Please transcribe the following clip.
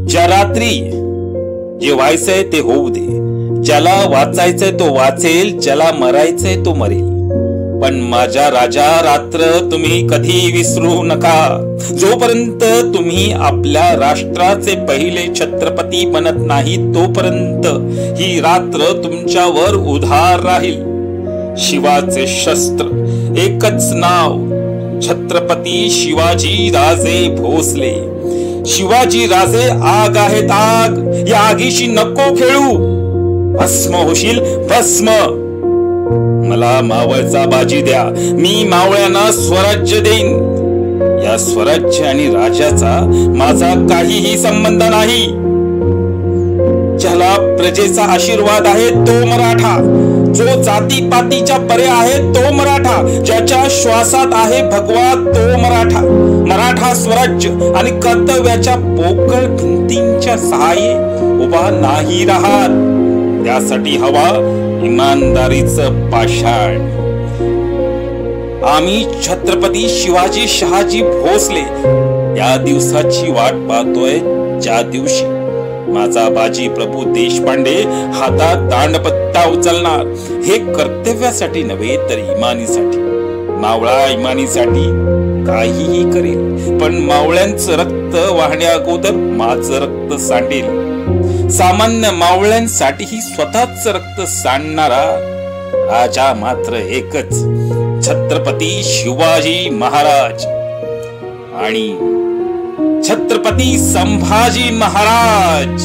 ज्या रात्री जे व्हायचंय ते होऊ दे, ज्याला वाचायचंय तो वाचेल, ज्याला मरायचंय तो मरेल, पण माझ्या राजा रात्र तुम्ही कधी विसरू नका. जोपर्यंत तुम्ही आपल्या राष्ट्राचे पहिले छत्रपती बनत नाही तोपर्यंत ही रात्र तुमच्यावर उधार राहील. शिवाचे शस्त्र एकच नाव, छत्रपती शिवाजी राजे भोसले. शिवाजी राजे आग आहेत आग, या आगीशी नको खेळू, भस्म होशील भस्म. मला मावळचा बाजी द्या, मी मावळ्यांना स्वराज्य देईन. या स्वराज्य आणि राजाचा माझा काहीही संबंध नाही. ज्याला प्रजेचा आशीर्वाद आहे तो मराठा, जो जातीपातीच्या परे आहे तो मराठा, ज्याच्या श्वासात आहे भगवा तो मराठा. मराठा स्वराज्य आणि कर्तव्याच्या पोकळ भिंतींच्या सहाय्ये उभा नाही राहत. त्यासाठी हवा इमानदारीचं पाषाण. आम्ही छत्रपती शिवाजी शहाजी भोसले या दिवसाची वाट पाहतोय, ज्या दिवशी माझा बाजी प्रभू देशपांडे हातात दांडपट्टा उचलणार. हे कर्तव्यासाठी नव्हे तर इमानीसाठी. मावळा इमानीसाठी काहीही करेल, पण मावळ्यांचं रक्त वाहण्या अगोदर माझं रक्त सांडेल. सामान्य मावळ्यांसाठीही स्वतःच रक्त सांडणारा राजा मात्र एकच, छत्रपती शिवाजी महाराज आणि छत्रपती संभाजी महाराज.